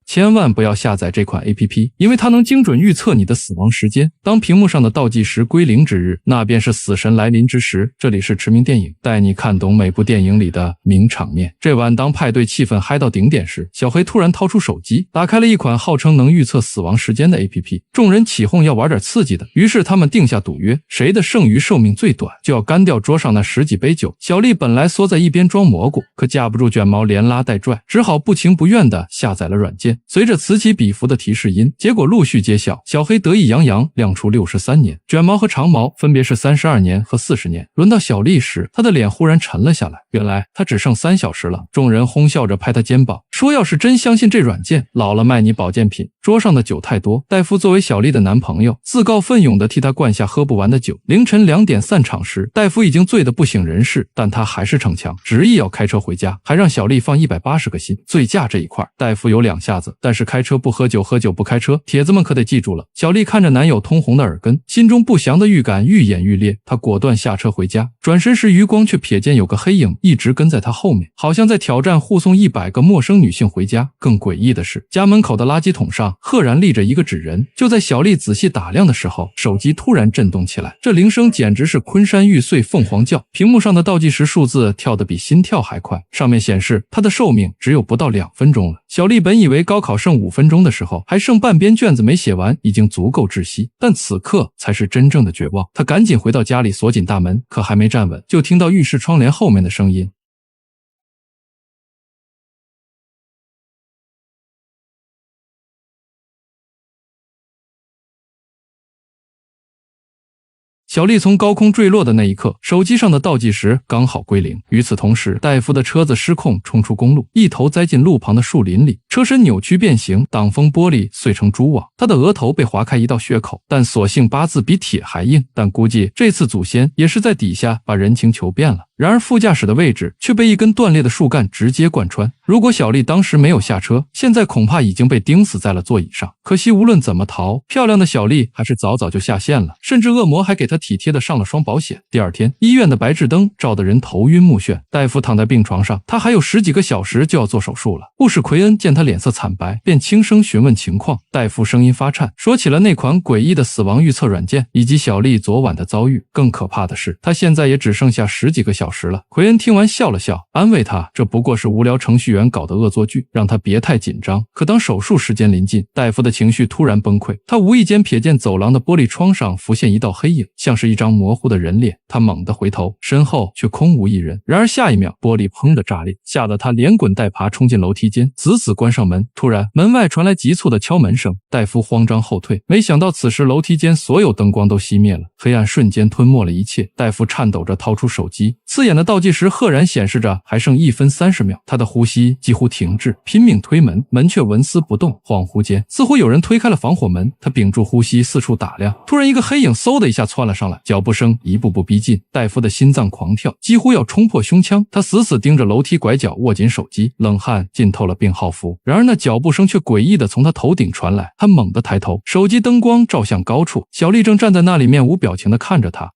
千万不要下载这款 APP， 因为它能精准预测你的死亡时间。当屏幕上的倒计时归零之日，那便是死神来临之时。这里是驰名电影，带你看懂每部电影里的名场面。这晚当派对气氛嗨到顶点时，小黑突然掏出手机，打开了一款号称能预测死亡时间的 APP。众人起哄要玩点刺激的，于是他们定下赌约，谁的剩余寿命最短，就要干掉桌上那10几杯酒。小丽本来缩在一边装蘑菇，可架不住卷毛连拉带拽，只好不情不愿地下载了软件。随着此起彼伏的提示音，结果陆续揭晓。小黑得意洋洋亮出63年，卷毛和长毛分别是32年和40年。轮到小丽时，她的脸忽然沉了下来，原来她只剩3小时了。众人哄笑着拍她肩膀，说要是真相信这软件，老了卖你保健品。桌上的酒太多，戴夫作为小丽的男朋友，自告奋勇地替她灌下喝不完的酒。凌晨2点散场时，戴夫已经醉得不省人事，但他还是逞强，执意要开车回家，还让小丽放180个心。醉驾这一块，戴夫有2下子，但是开车不喝酒，喝酒不开车，铁子们可得记住了。小丽看着男友通红的耳根，心中不祥的预感愈演愈烈，她果断下车回家。转身时余光却瞥见有个黑影一直跟在她后面，好像在挑战护送100个陌生女性回家。更诡异的是，家门口的垃圾桶上赫然立着一个纸人。就在小丽仔细打量的时候，手机突然震动起来，这铃声简直是昆山玉碎凤凰叫。屏幕上的倒计时数字跳得比心跳还快，上面显示她的寿命只有不到2分钟了。小丽本以为高考剩5分钟的时候，还剩半边卷子没写完，已经足够窒息，但此刻才是真正的绝望。她赶紧回到家里锁紧大门，可还没站稳，就听到浴室窗帘后面的声音。小丽从高空坠落的那一刻，手机上的倒计时刚好归零。与此同时，戴夫的车子失控冲出公路，一头栽进路旁的树林里，车身扭曲变形，挡风玻璃碎成蛛网，他的额头被划开一道血口，但所幸8字比铁还硬。但估计这次祖先也是在底下把人情求遍了。然而副驾驶的位置却被一根断裂的树干直接贯穿。如果小丽当时没有下车，现在恐怕已经被钉死在了座椅上。可惜无论怎么逃，漂亮的小丽还是早早就下线了，甚至恶魔还给她体贴的上了双保险。第二天，医院的白炽灯照得人头晕目眩，戴夫躺在病床上，他还有10几个小时就要做手术了。护士奎恩见他脸色惨白，便轻声询问情况。戴夫声音发颤，说起了那款诡异的死亡预测软件，以及小丽昨晚的遭遇。更可怕的是，他现在也只剩下10几个小时了。奎恩听完笑了笑，安慰他，这不过是无聊程序员搞的恶作剧，让他别太紧张。可当手术时间临近，戴夫的情绪突然崩溃，他无意间瞥见走廊的玻璃窗上浮现一道黑影，像是一张模糊的人脸。他猛地回头，身后却空无一人。然而下一秒，玻璃砰的炸裂，吓得他连滚带爬冲进楼梯间，死死关上门。突然，门外传来急促的敲门声，戴夫慌张后退，没想到此时楼梯间所有灯光都熄灭了，黑暗瞬间吞没了一切。戴夫颤抖着掏出手机，刺眼的倒计时赫然显示着还剩1分30秒，他的呼吸几乎停滞，拼命推门，门却纹丝不动。恍惚间，似乎有人推开了防火门，他屏住呼吸四处打量，突然一个黑影嗖的一下窜了上来，脚步声一步步逼近，戴夫的心脏狂跳，几乎要冲破胸腔。他死死盯着楼梯拐角，握紧手机，冷汗浸透了病号服。然而那脚步声却诡异地从他头顶传来，他猛地抬头，手机灯光照向高处，小丽正站在那里，面无表情地看着他。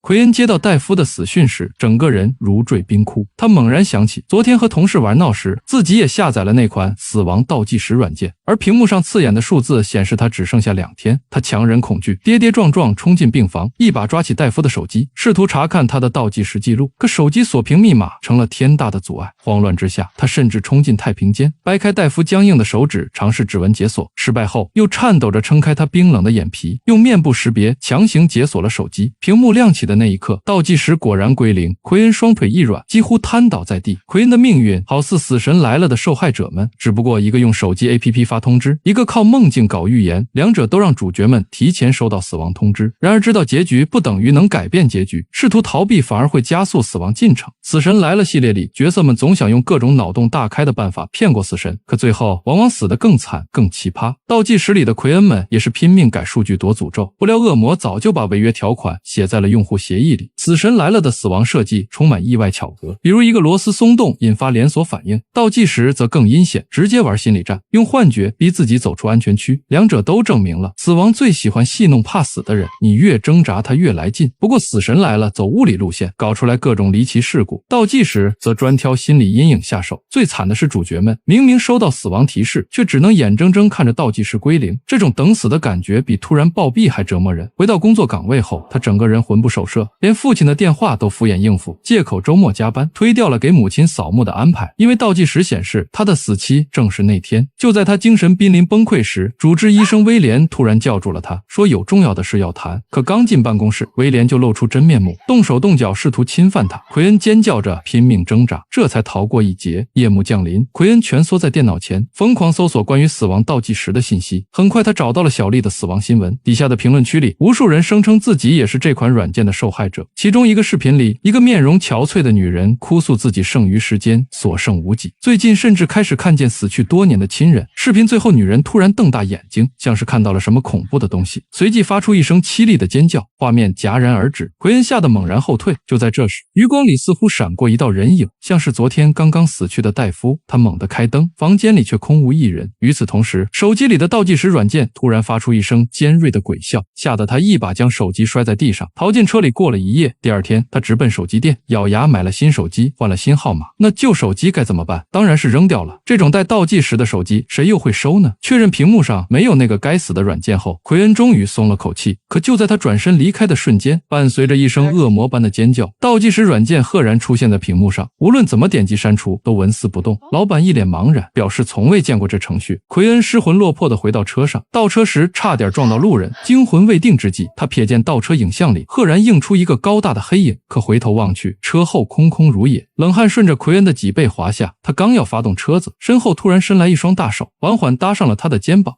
奎恩接到戴夫的死讯时，整个人如坠冰窟。他猛然想起昨天和同事玩闹时，自己也下载了那款死亡倒计时软件，而屏幕上刺眼的数字显示他只剩下2天。他强忍恐惧，跌跌撞撞冲进病房，一把抓起戴夫的手机，试图查看他的倒计时记录。可手机锁屏密码成了天大的阻碍。慌乱之下，他甚至冲进太平间，掰开戴夫僵硬的手指，尝试指纹解锁。失败后，又颤抖着撑开他冰冷的眼皮，用面部识别强行解锁了手机。屏幕亮起的那一刻，倒计时果然归零。奎恩双腿一软，几乎瘫倒在地。奎恩的命运好似死神来了的受害者们，只不过一个用手机 APP 发通知，一个靠梦境搞预言，两者都让主角们提前收到死亡通知。然而知道结局不等于能改变结局，试图逃避反而会加速死亡进程。死神来了系列里，角色们总想用各种脑洞大开的办法骗过死神，可最后往往死得更惨更奇葩。倒计时里的奎恩们也是拼命改数据躲诅咒，不料恶魔早就把违约条款写在了用户协议里，死神来了的死亡设计充满意外巧合，比如一个螺丝松动引发连锁反应，倒计时则更阴险，直接玩心理战，用幻觉逼自己走出安全区。两者都证明了死亡最喜欢戏弄怕死的人，你越挣扎他越来劲。不过死神来了走物理路线，搞出来各种离奇事故，倒计时则专挑心理阴影下手。最惨的是主角们明明收到死亡提示，却只能眼睁睁看着倒计时归零，这种等死的感觉比突然暴毙还折磨人。回到工作岗位后，他整个人魂不守舍，连父亲的电话都敷衍应付，借口周末加班，推掉了给母亲扫墓的安排。因为倒计时显示他的死期正是那天。就在他精神濒临崩溃时，主治医生威廉突然叫住了他，说有重要的事要谈。可刚进办公室，威廉就露出真面目，动手动脚试图侵犯他。奎恩尖叫着拼命挣扎，这才逃过一劫。夜幕降临，奎恩蜷缩在电脑前，疯狂搜索关于死亡倒计时的信息。很快他找到了小丽的死亡新闻，底下的评论区里，无数人声称自己也是这款软件的受害者。其中一个视频里，一个面容憔悴的女人哭诉自己剩余时间所剩无几，最近甚至开始看见死去多年的亲人。视频最后，女人突然瞪大眼睛，像是看到了什么恐怖的东西，随即发出一声凄厉的尖叫，画面戛然而止。奎恩吓得猛然后退。就在这时，余光里似乎闪过一道人影，像是昨天刚刚死去的戴夫。他猛地开灯，房间里却空无一人。与此同时，手机里的倒计时软件突然发出一声尖锐的鬼笑，吓得他一把将手机摔在地上，逃进车里过了一夜。第二天，他直奔手机店，咬牙买了新手机，换了新号码。那旧手机该怎么办？当然是扔掉了。这种带倒计时的手机，谁又会收呢？确认屏幕上没有那个该死的软件后，奎恩终于松了口气。可就在他转身离开的瞬间，伴随着一声恶魔般的尖叫，倒计时软件赫然出现在屏幕上，无论怎么点击删除都纹丝不动。老板一脸茫然，表示从未见过这程序。奎恩失魂落魄地回到车上，倒车时差点撞到路人，惊魂未定之际，他瞥见倒车影像里赫然映出一个高大的黑影，可回头望去，车后空空如也。冷汗顺着奎恩的脊背滑下，他刚要发动车子，身后突然伸来一双大手，缓缓搭上了他的肩膀。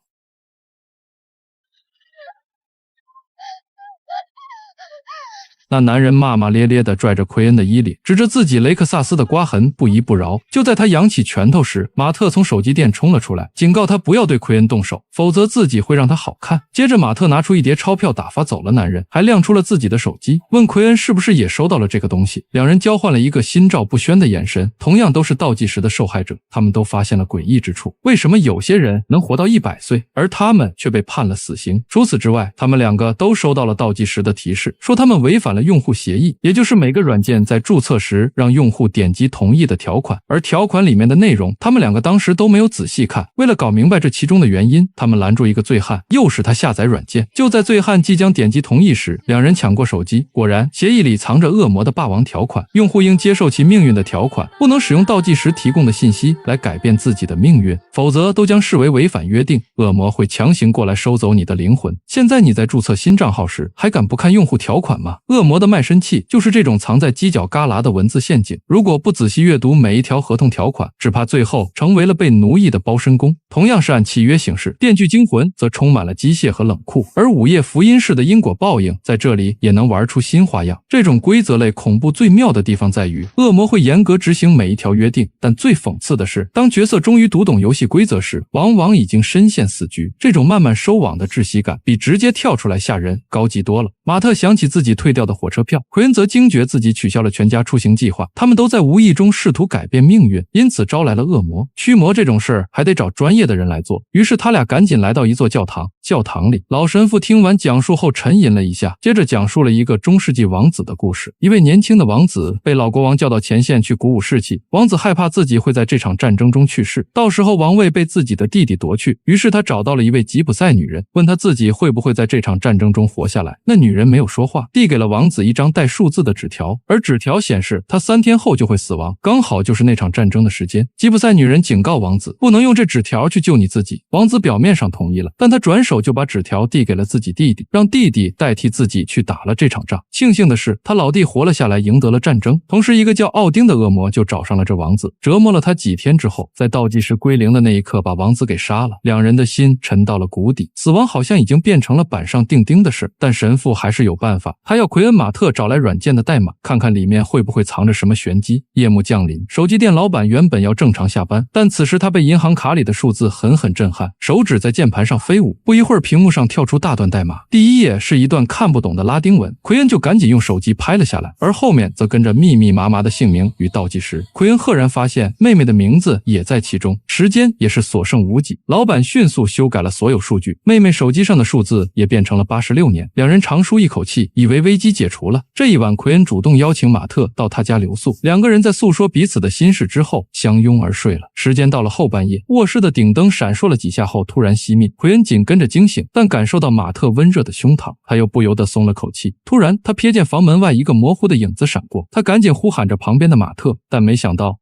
那男人骂骂咧咧地拽着奎恩的衣领，指着自己雷克萨斯的刮痕不依不饶。就在他扬起拳头时，马特从手机店冲了出来，警告他不要对奎恩动手，否则自己会让他好看。接着马特拿出一叠钞票打发走了男人，还亮出了自己的手机，问奎恩是不是也收到了这个东西。两人交换了一个心照不宣的眼神，同样都是倒计时的受害者，他们都发现了诡异之处。为什么有些人能活到100岁，而他们却被判了死刑？除此之外，他们两个都收到了倒计时的提示，说他们违反了用户协议，也就是每个软件在注册时让用户点击同意的条款，而条款里面的内容他们两个当时都没有仔细看。为了搞明白这其中的原因，他们拦住一个醉汉，诱使他下载软件。就在醉汉即将点击同意时，两人抢过手机，果然协议里藏着恶魔的霸王条款，用户应接受其命运的条款，不能使用倒计时提供的信息来改变自己的命运，否则都将视为违反约定，恶魔会强行过来收走你的灵魂。现在你在注册新账号时还敢不看用户条款吗？恶魔的卖身器就是这种藏在犄角旮旯的文字陷阱，如果不仔细阅读每一条合同条款，只怕最后成为了被奴役的包身工。同样是按契约行事，电锯惊魂则充满了机械和冷酷，而午夜福音式的因果报应在这里也能玩出新花样。这种规则类恐怖最妙的地方在于，恶魔会严格执行每一条约定，但最讽刺的是，当角色终于读懂游戏规则时，往往已经深陷死局。这种慢慢收网的窒息感比直接跳出来吓人高级多了。马特想起自己退掉的火车票，奎恩则惊觉自己取消了全家出行计划，他们都在无意中试图改变命运，因此招来了恶魔。驱魔这种事儿还得找专业的人来做，于是他俩赶紧来到一座教堂。教堂里，老神父听完讲述后沉吟了一下，接着讲述了一个中世纪王子的故事。一位年轻的王子被老国王叫到前线去鼓舞士气，王子害怕自己会在这场战争中去世，到时候王位被自己的弟弟夺去，于是他找到了一位吉普赛女人，问他自己会不会在这场战争中活下来。那女人没有说话，递给了王子一张带数字的纸条，而纸条显示他3天后就会死亡，刚好就是那场战争的时间。吉普赛女人警告王子，不能用这纸条去救你自己。王子表面上同意了，但他转手就把纸条递给了自己弟弟，让弟弟代替自己去打了这场仗。庆幸的是，他老弟活了下来，赢得了战争。同时，一个叫奥丁的恶魔就找上了这王子，折磨了他几天之后，在倒计时归零的那一刻把王子给杀了。两人的心沉到了谷底，死亡好像已经变成了板上钉钉的事。但神父还是有办法，他要奎恩·马特找来软件的代码，看看里面会不会藏着什么玄机。夜幕降临，手机店老板原本要正常下班，但此时他被银行卡里的数字狠狠震撼，手指在键盘上飞舞，不由一会儿，屏幕上跳出大段代码，第一页是一段看不懂的拉丁文，奎恩就赶紧用手机拍了下来，而后面则跟着密密麻麻的姓名与倒计时。奎恩赫然发现妹妹的名字也在其中，时间也是所剩无几。老板迅速修改了所有数据，妹妹手机上的数字也变成了86年。两人长舒一口气，以为危机解除了。这一晚，奎恩主动邀请马特到他家留宿，两个人在诉说彼此的心事之后相拥而睡了。时间到了后半夜，卧室的顶灯闪烁了几下后突然熄灭，奎恩紧跟着惊醒，但感受到马特温热的胸膛，他又不由得松了口气。突然他瞥见房门外一个模糊的影子闪过，他赶紧呼喊着旁边的马特，但没想到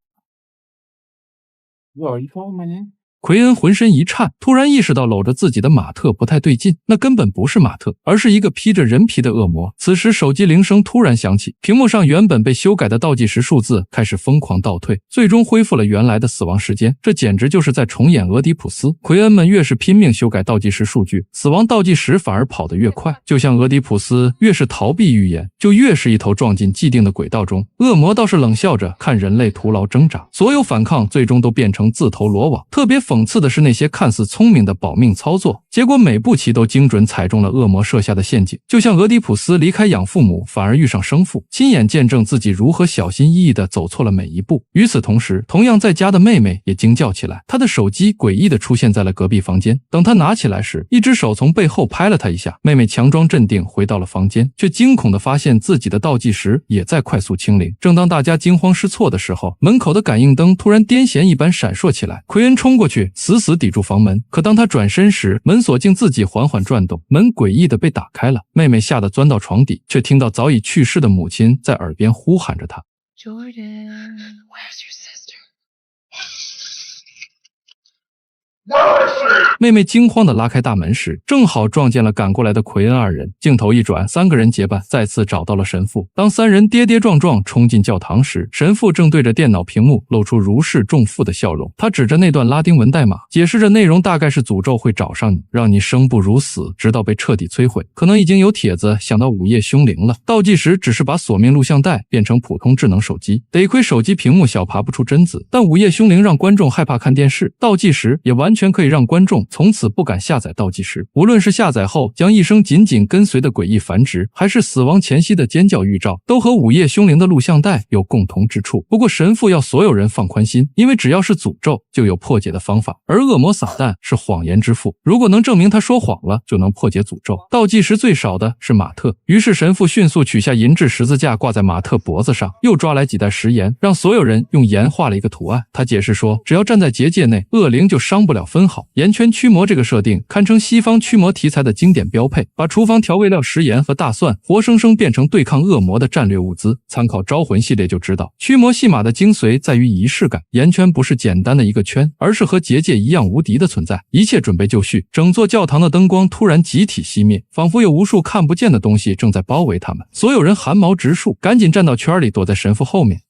奎恩浑身一颤，突然意识到搂着自己的马特不太对劲，那根本不是马特，而是一个披着人皮的恶魔。此时手机铃声突然响起，屏幕上原本被修改的倒计时数字开始疯狂倒退，最终恢复了原来的死亡时间。这简直就是在重演俄狄浦斯。奎恩们越是拼命修改倒计时数据，死亡倒计时反而跑得越快，就像俄狄浦斯越是逃避预言，就越是一头撞进既定的轨道中。恶魔倒是冷笑着看人类徒劳挣扎，所有反抗最终都变成自投罗网。特别讽刺的是那些看似聪明的保命操作，结果每步棋都精准踩中了恶魔设下的陷阱。就像俄狄浦斯离开养父母，反而遇上生父，亲眼见证自己如何小心翼翼地走错了每一步。与此同时，同样在家的妹妹也惊叫起来，她的手机诡异地出现在了隔壁房间。等她拿起来时，一只手从背后拍了她一下。妹妹强装镇定回到了房间，却惊恐地发现自己的倒计时也在快速清零。正当大家惊慌失措的时候，门口的感应灯突然癫痫一般闪烁起来，奎恩冲过去死抵住房门，可当他转身时，门锁竟自己缓缓转动，门诡异地被打开了。妹妹吓得钻到床底，却听到早已去世的母亲在耳边呼喊着她。Jordan, where's your sister? 妹妹惊慌地拉开大门时，正好撞见了赶过来的奎恩二人。镜头一转，三个人结伴再次找到了神父。当三人跌跌撞撞冲进教堂时，神父正对着电脑屏幕露出如释重负的笑容。他指着那段拉丁文代码，解释着内容大概是诅咒会找上你，让你生不如死，直到被彻底摧毁。可能已经有帖子想到午夜凶铃了。倒计时只是把索命录像带变成普通智能手机，得亏手机屏幕小爬不出贞子，但午夜凶铃让观众害怕看电视，倒计时也完全可以让观众从此不敢下载倒计时。无论是下载后将一生紧紧跟随的诡异繁殖，还是死亡前夕的尖叫预兆，都和午夜凶铃的录像带有共同之处。不过神父要所有人放宽心，因为只要是诅咒就有破解的方法，而恶魔撒旦是谎言之父，如果能证明他说谎了，就能破解诅咒。倒计时最少的是马特，于是神父迅速取下银质十字架挂在马特脖子上，又抓来几袋食盐，让所有人用盐画了一个图案。他解释说，只要站在结界内，恶灵就伤不了分毫。盐圈驱魔这个设定堪称西方驱魔题材的经典标配，把厨房调味料食盐和大蒜活生生变成对抗恶魔的战略物资。参考招魂系列就知道，驱魔戏码的精髓在于仪式感，盐圈不是简单的一个圈，而是和结界一样无敌的存在。一切准备就绪，整座教堂的灯光突然集体熄灭，仿佛有无数看不见的东西正在包围他们。所有人汗毛直竖，赶紧站到圈里，躲在神父后面。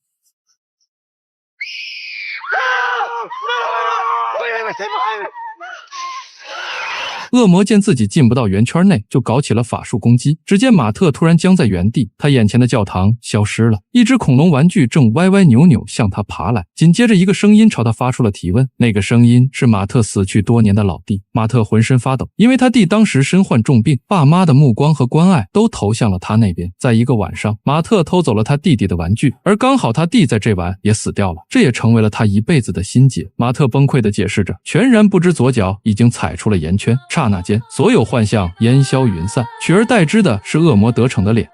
恶魔见自己进不到圆圈内，就搞起了法术攻击。只见马特突然僵在原地，他眼前的教堂消失了，一只恐龙玩具正歪歪扭扭向他爬来。紧接着一个声音朝他发出了提问，那个声音是马特死去多年的老弟。马特浑身发抖，因为他弟当时身患重病，爸妈的目光和关爱都投向了他那边。在一个晚上，马特偷走了他弟弟的玩具，而刚好他弟在这晚也死掉了，这也成为了他一辈子的心结。马特崩溃地解释着，全然不知左脚已经踩出了盐圈。刹那间，所有幻象烟消云散，取而代之的是恶魔得逞的脸。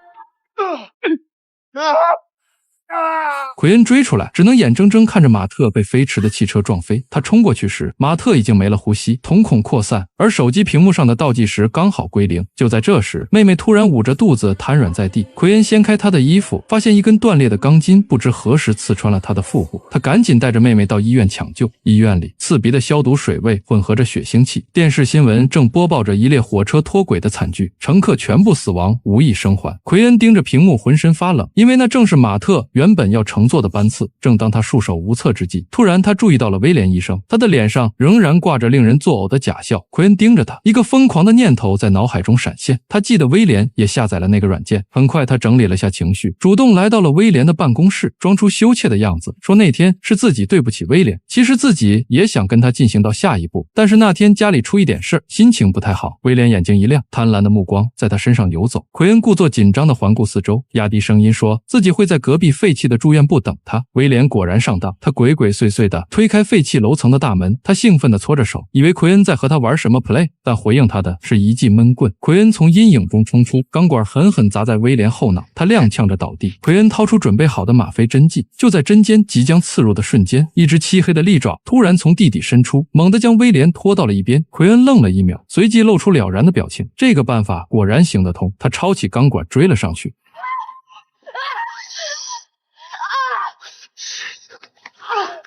奎恩追出来，只能眼睁睁看着马特被飞驰的汽车撞飞。他冲过去时，马特已经没了呼吸，瞳孔扩散，而手机屏幕上的倒计时刚好归零。就在这时，妹妹突然捂着肚子瘫软在地。奎恩掀开她的衣服，发现一根断裂的钢筋不知何时刺穿了她的腹部。他赶紧带着妹妹到医院抢救。医院里，刺鼻的消毒水味混合着血腥气。电视新闻正播报着一列火车脱轨的惨剧，乘客全部死亡，无一生还。奎恩盯着屏幕，浑身发冷，因为那正是马特原本要乘坐的班次。正当他束手无策之际，突然他注意到了威廉医生，他的脸上仍然挂着令人作呕的假笑。奎恩盯着他，一个疯狂的念头在脑海中闪现，他记得威廉也下载了那个软件。很快他整理了下情绪，主动来到了威廉的办公室，装出羞怯的样子，说那天是自己对不起威廉，其实自己也想跟他进行到下一步，但是那天家里出一点事，心情不太好。威廉眼睛一亮，贪婪的目光在他身上游走。奎恩故作紧张地环顾四周，压低声音说自己会在隔壁废弃的住院部等他。威廉果然上当，他鬼鬼祟祟地推开废弃楼层的大门，他兴奋地搓着手，以为奎恩在和他玩什么 play， 但回应他的是一记闷棍。奎恩从阴影中冲出，钢管狠狠砸在威廉后脑，他踉跄着倒地。奎恩掏出准备好的吗啡针剂，就在针尖即将刺入的瞬间，一只漆黑的利爪突然从地底伸出，猛地将威廉拖到了一边。奎恩愣了一秒，随即露出了然的表情，这个办法果然行得通。他抄起钢管追了上去。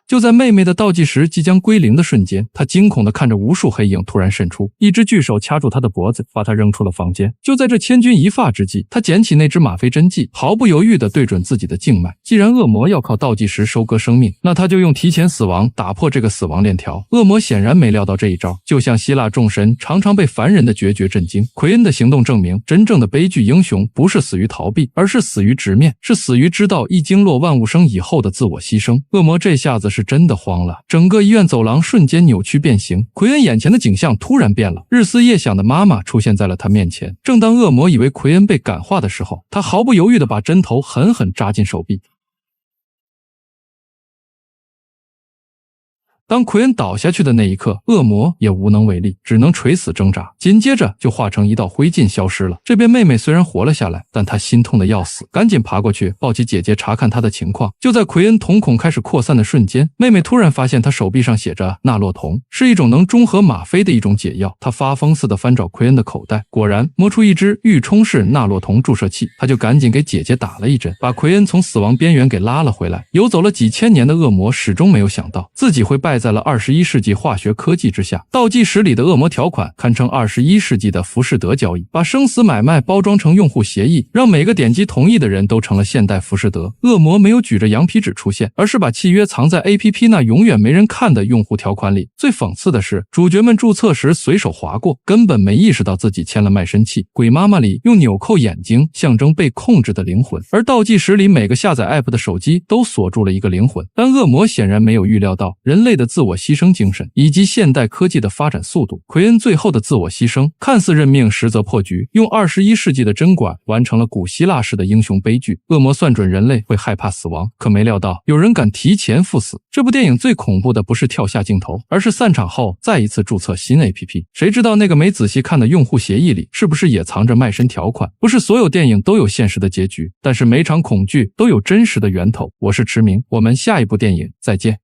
就在妹妹的倒计时即将归零的瞬间，他惊恐地看着无数黑影突然渗出，一只巨手掐住他的脖子，把他扔出了房间。就在这千钧一发之际，他捡起那只吗啡针剂，毫不犹豫地对准自己的静脉。既然恶魔要靠倒计时收割生命，那他就用提前死亡打破这个死亡链条。恶魔显然没料到这一招，就像希腊众神常常被凡人的决绝震惊。奎恩的行动证明，真正的悲剧英雄不是死于逃避，而是死于直面，是死于知道一经落万物生以后的自我牺牲。恶魔这下子是真的慌了，整个医院走廊瞬间扭曲变形。奎恩眼前的景象突然变了，日思夜想的妈妈出现在了他面前。正当恶魔以为奎恩被感化的时候，他毫不犹豫地把针头狠狠扎进手臂。当奎恩倒下去的那一刻，恶魔也无能为力，只能垂死挣扎，紧接着就化成一道灰烬消失了。这边妹妹虽然活了下来，但她心痛的要死，赶紧爬过去抱起姐姐查看她的情况。就在奎恩瞳孔开始扩散的瞬间，妹妹突然发现她手臂上写着纳洛酮，是一种能中和吗啡的一种解药。她发疯似的翻找奎恩的口袋，果然摸出一支预充式纳洛酮注射器，她就赶紧给姐姐打了一针，把奎恩从死亡边缘给拉了回来。游走了几千年的恶魔始终没有想到自己会败在了21世纪化学科技之下。倒计时里的恶魔条款堪称21世纪的浮士德交易，把生死买卖包装成用户协议，让每个点击同意的人都成了现代浮士德。恶魔没有举着羊皮纸出现，而是把契约藏在 APP 那永远没人看的用户条款里。最讽刺的是，主角们注册时随手划过，根本没意识到自己签了卖身契。鬼妈妈里用纽扣眼睛象征被控制的灵魂，而倒计时里每个下载 App 的手机都锁住了一个灵魂。但恶魔显然没有预料到人类的自我牺牲精神以及现代科技的发展速度。奎恩最后的自我牺牲看似认命，实则破局，用21世纪的针管完成了古希腊式的英雄悲剧。恶魔算准人类会害怕死亡，可没料到有人敢提前赴死。这部电影最恐怖的不是跳下镜头，而是散场后再一次注册新 APP。 谁知道那个没仔细看的用户协议里是不是也藏着卖身条款？不是所有电影都有现实的结局，但是每场恐惧都有真实的源头。我是驰明，我们下一部电影再见。